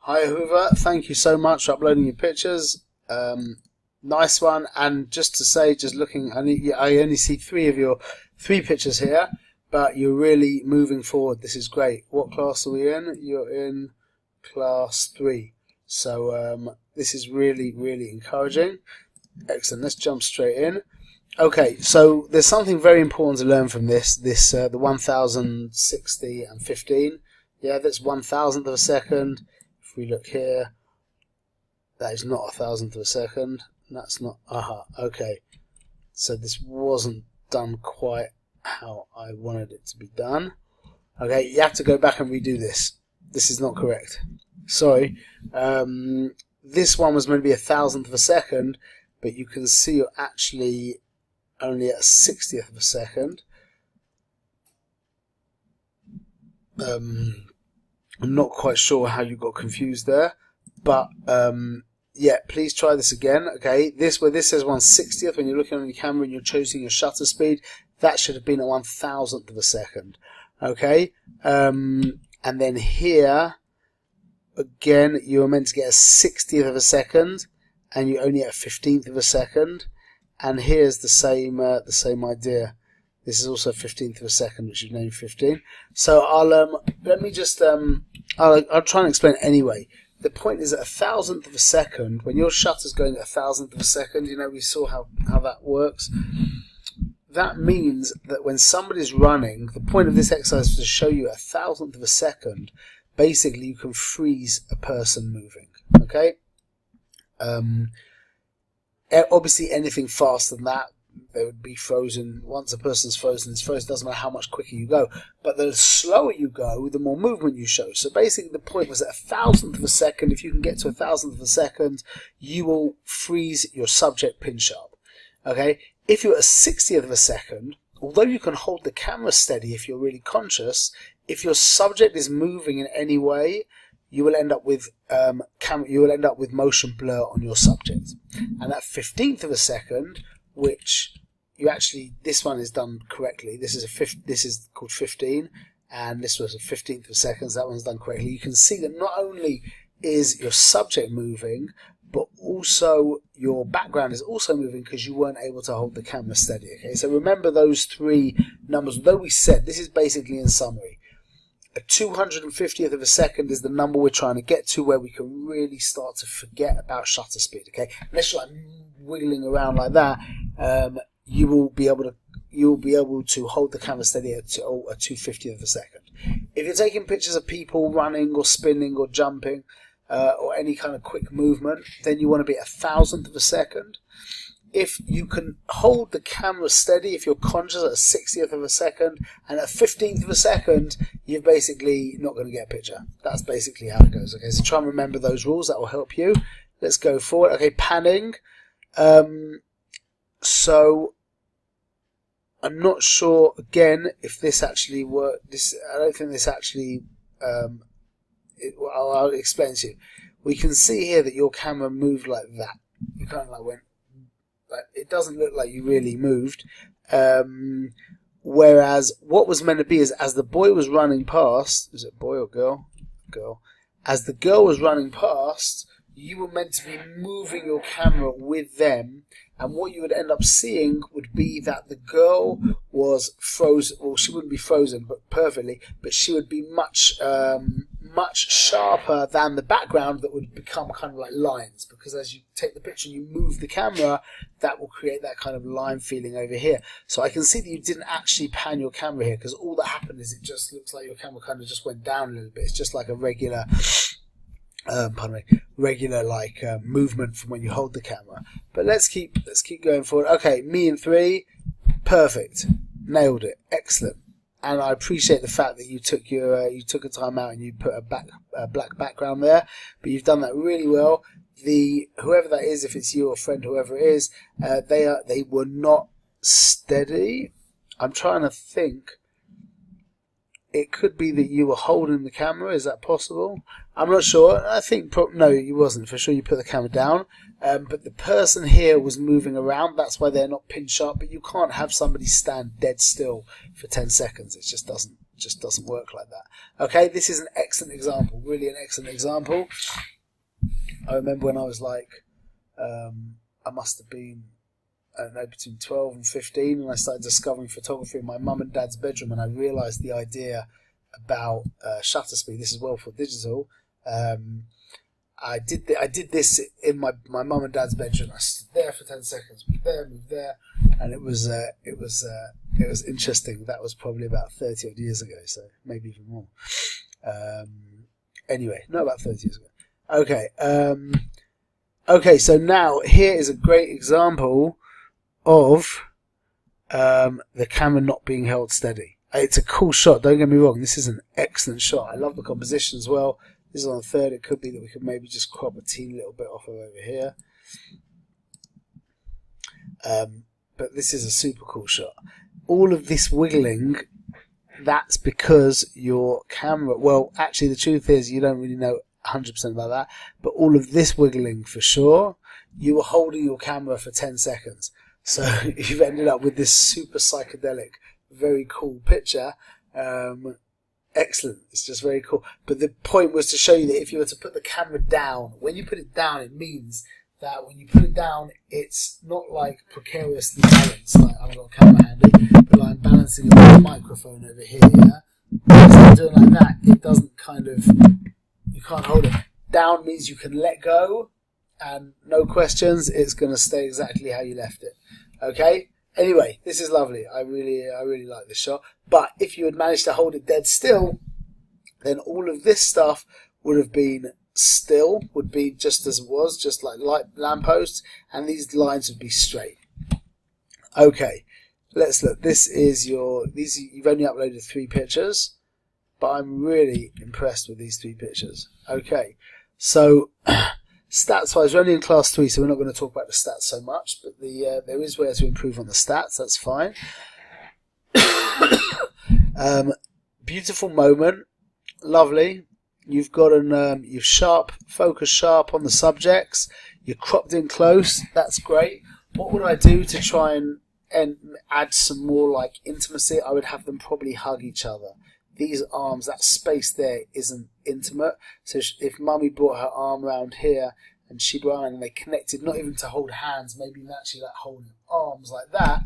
Hi Ahuva, thank you so much for uploading your pictures. Nice one. And just to say, just looking, I only see three pictures here, but you're really moving forward. This is great. What class are we in? You're in class 3. So this is really, really encouraging. Excellent. Let's jump straight in. Okay, so there's something very important to learn from this. The 1060 and 15. Yeah, that's 1,000th of a second. If we look here, that is not 1,000th of a second. That's not. Okay. So this wasn't done quite how I wanted it to be done. Okay, you have to go back and redo this. This is not correct. Sorry. This one was meant to be 1,000th of a second, but you can see you're actually only at 60th of a second. I'm not quite sure how you got confused there, but yeah, please try this again. Okay, where this says 1/60th, when you're looking on your camera and you're choosing your shutter speed, that should have been at 1,000th of a second. Okay, and then here again, you were meant to get a 60th of a second, and you're only at a 15th of a second. And here's the same idea. This is also 15th of a second, which is named 15. So let me just I'll try and explain it anyway. The point is, at 1,000th of a second, when your shutter's going at 1,000th of a second, you know, we saw how that works. That means that when somebody's running, the point of this exercise is to show you at 1,000th of a second, basically you can freeze a person moving. Okay. Obviously, anything faster than that, they would be frozen. Once a person's frozen, it's frozen. It doesn't matter how much quicker you go. But the slower you go, the more movement you show. So basically, the point was at 1,000th of a second, if you can get to 1,000th of a second, you will freeze your subject pin sharp. Okay? If you're at 60th of a second, although you can hold the camera steady if you're really conscious, if your subject is moving in any way, you will end up with motion blur on your subject. And at 15th of a second, which you actually, this one is done correctly. This is called 15, and this was a 15th of a second. So that one's done correctly. You can see that not only is your subject moving, but also your background is also moving because you weren't able to hold the camera steady. Okay, so remember those three numbers. Although we said this is basically in summary. A 250th of a second is the number we're trying to get to, where we can really start to forget about shutter speed. Okay, unless you're like wiggling around like that, you will be able to hold the camera steady at a 250th of a second. If you're taking pictures of people running or spinning or jumping or any kind of quick movement, then you want to be at 1,000th of a second. If you can hold the camera steady, if you're conscious at a 60th of a second and at 15th of a second, you're basically not going to get a picture. That's basically how it goes. Okay, so try and remember those rules. That will help you. Let's go forward. Okay, panning. So I'm not sure again if this actually worked. I don't think this actually. I'll explain to you. We can see here that your camera moved like that. You kind of like went. It doesn't look like you really moved. Whereas what was meant to be is, as the boy was running past, is it boy or girl? Girl. As the girl was running past, you were meant to be moving your camera with them, and what you would end up seeing would be that the girl was frozen. Well, she wouldn't be frozen, but perfectly, but she would be much sharper than the background, that would become kind of like lines, because as you take the picture and you move the camera, that will create that kind of line feeling over here. So I can see that you didn't actually pan your camera here, because all that happened is it just looks like your camera kind of just went down a little bit. It's just like a regular movement from when you hold the camera. But let's keep going forward. Okay, me in 3, perfect, nailed it, excellent. And I appreciate the fact that you took a time out and you put a black background there. But you've done that really well. Whoever that is, if it's you or friend, whoever it is, they were not steady. I'm trying to think. It could be that you were holding the camera. Is that possible? I'm not sure. I think no, you wasn't. For sure, you put the camera down. But the person here was moving around. That's why they're not pin sharp. But you can't have somebody stand dead still for 10 seconds. It just doesn't just doesn't work like that. Okay, this is an excellent example, really an excellent example. I remember when I was like, I must have been, I don't know, between 12 and 15, and I started discovering photography in my mum and dad's bedroom, and I realised the idea about shutter speed. This is well for digital. I did this in my mum and dad's bedroom. I stood there for 10 seconds, moved there, and it was interesting. That was probably about 30 odd years ago, so maybe even more. Anyway, no, about 30 years ago. Okay. Okay, so now here is a great example of the camera not being held steady. It's a cool shot, don't get me wrong. This is an excellent shot. I love the composition as well. This is on the third. It could be that we could maybe just crop a teeny little bit off of over here. But this is a super cool shot. All of this wiggling, that's because your camera, well, actually the truth is you don't really know 100% about that, but all of this wiggling for sure, you were holding your camera for 10 seconds. So you've ended up with this super psychedelic, very cool picture. Excellent. It's just very cool. But the point was to show you that if you were to put the camera down, when you put it down, it means that when you put it down, it's not like precariously balanced, like I've got a camera handy, but like I'm balancing a microphone over here. Instead of doing like that, it doesn't kind of, you can't hold it. Down means you can let go, and no questions, it's going to stay exactly how you left it. Okay? Anyway, this is lovely. I really like this shot. But if you had managed to hold it dead still, then all of this stuff would have been still, would be just as it was, just like light lampposts, and these lines would be straight. Okay, let's look. This is you've only uploaded 3 pictures, but I'm really impressed with these 3 pictures. Okay, so stats wise, we're only in class 3, so we're not going to talk about the stats so much, but there is ways to improve on the stats. That's fine. Beautiful moment, lovely. You've got you've focus sharp on the subjects. You're cropped in close. That's great. What would I do to try and add some more like intimacy? I would have them probably hug each other. These arms, that space there isn't intimate. So if Mummy brought her arm around here and she brought and they connected, not even to hold hands, maybe even actually like holding arms like that,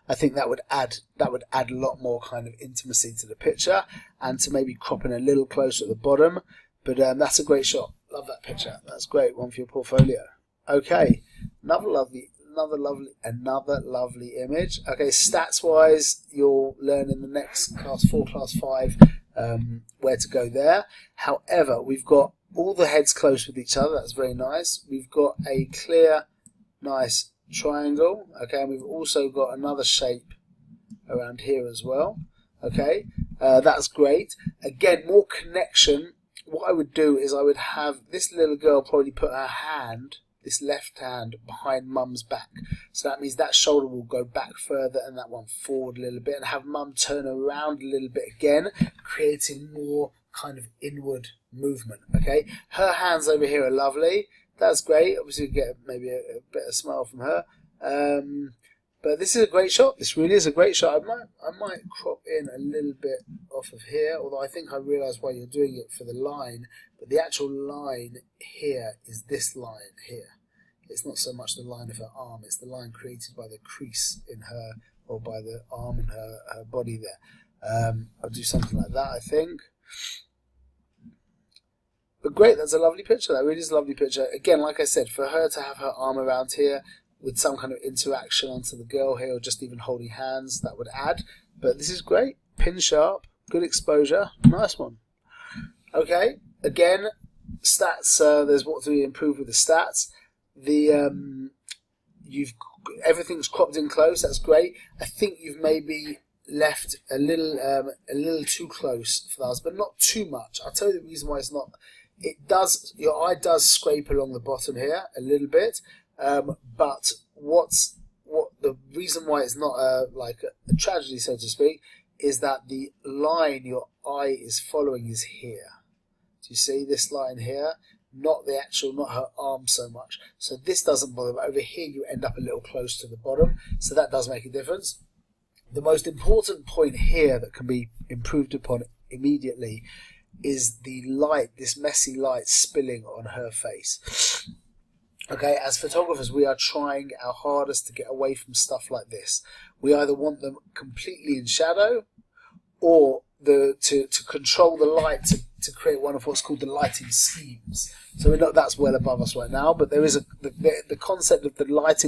I think that would add a lot more kind of intimacy to the picture, and to maybe crop in a little closer at the bottom. But that's a great shot. Love that picture. That's great. One for your portfolio. Okay, another lovely image. Okay, stats wise, you'll learn in the next class 4, class 5 where to go there. However, we've got all the heads close with each other. That's very nice. We've got a clear, nice triangle. Okay, and we've also got another shape around here as well. Okay, that's great. Again, more connection. What I would do is I would have this little girl probably put her hand, this left hand, behind Mum's back. So that means that shoulder will go back further and that one forward a little bit, and have Mum turn around a little bit again, creating more kind of inward movement. Okay, her hands over here are lovely. That's great. Obviously, you get maybe a bit of smile from her. But this is a great shot. This really is a great shot. I might crop in a little bit off of here, although I think I realise why you're doing it for the line. But the actual line here is this line here. It's not so much the line of her arm. It's the line created by the crease in her, or by the arm and her body there. I'll do something like that, I think. But great, that's a lovely picture. That really is a lovely picture. Again, like I said, for her to have her arm around here with some kind of interaction onto the girl here, or just even holding hands, that would add. But this is great. Pin sharp, good exposure, nice one. Okay, again, stats. There's what to improve with the stats. Everything's cropped in close. That's great. I think you've maybe left a little too close for those, but not too much. I'll tell you the reason why it's not. Your eye does scrape along the bottom here a little bit, but the reason why it's not like a tragedy, so to speak, is that the line your eye is following is here. Do you see this line here? Not her arm so much. So this doesn't bother, but over here you end up a little close to the bottom, so that does make a difference. The most important point here that can be improved upon immediately is the light, this messy light spilling on her face. Okay, as photographers, we are trying our hardest to get away from stuff like this. We either want them completely in shadow, or to control the light to create one of what's called the lighting schemes. So we know that's well above us right now, but there is the concept of the light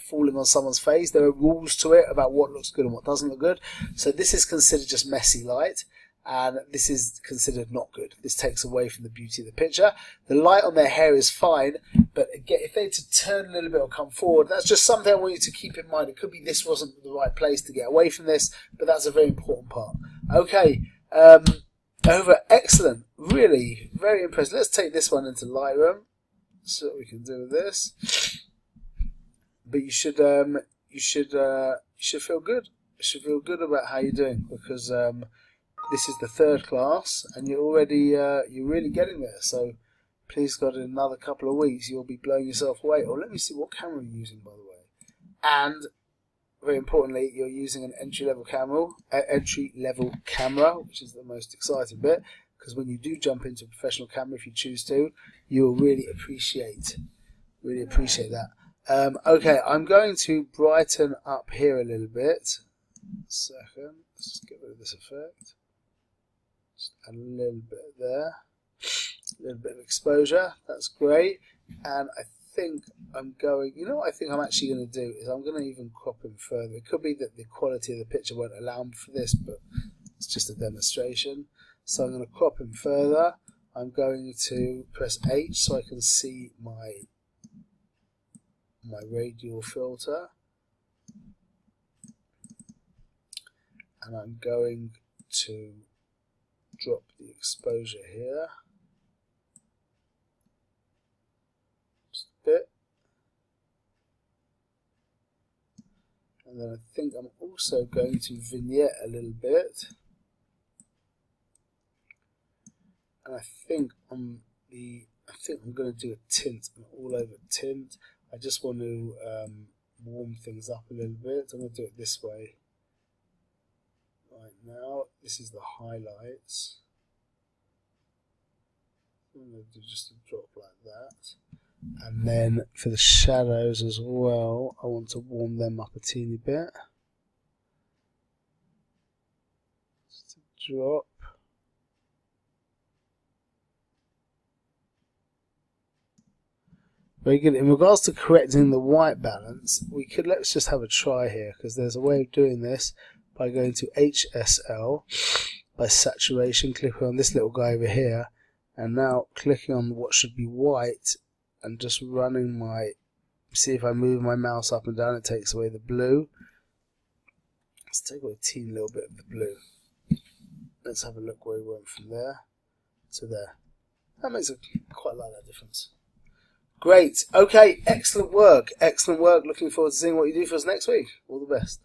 falling on someone's face. There are rules to it about what looks good and what doesn't look good. So this is considered just messy light, and this is considered not good. This takes away from the beauty of the picture. The light on their hair is fine, but again, if they to turn a little bit or come forward, that's just something I want you to keep in mind. It could be this wasn't the right place to get away from this, but that's a very important part. Okay, over, excellent, really very impressed. Let's take this one into Lightroom, see what we can do with this. But you should feel good. You should feel good about how you're doing, because this is the third class, and you're really getting there. So please God, in another couple of weeks, you'll be blowing yourself away. Or let me see, what camera you're using, by the way. And very importantly, you're using an entry-level camera, which is the most exciting bit, because when you do jump into a professional camera, if you choose to, you'll really appreciate that. Okay, I'm going to brighten up here a little bit. Second, let's just get rid of this effect. Just add a little bit there, a little bit of exposure. That's great. And I think I'm going, you know what I think I'm actually going to do is I'm going to even crop him further. It could be that the quality of the picture won't allow me for this, but it's just a demonstration. So I'm going to crop him further. I'm going to press H so I can see my radial filter, and I'm going to drop the exposure here just a bit, and then I think I'm also going to vignette a little bit, and I think I'm going to do a tint, an all over tint. I just want to warm things up a little bit. I'm going to do it this way right now. This is the highlights. I'm going to do just a drop like that. And then for the shadows as well, I want to warm them up a teeny bit. Just a drop. Very good. In regards to correcting the white balance, let's just have a try here, because there's a way of doing this by going to HSL, by saturation, clicking on this little guy over here, and now clicking on what should be white, and just running see if I move my mouse up and down, it takes away the blue. Let's take away a teeny little bit of the blue. Let's have a look where we went from there to there. That makes quite like that difference. Great. Okay, excellent work. Excellent work. Looking forward to seeing what you do for us next week. All the best.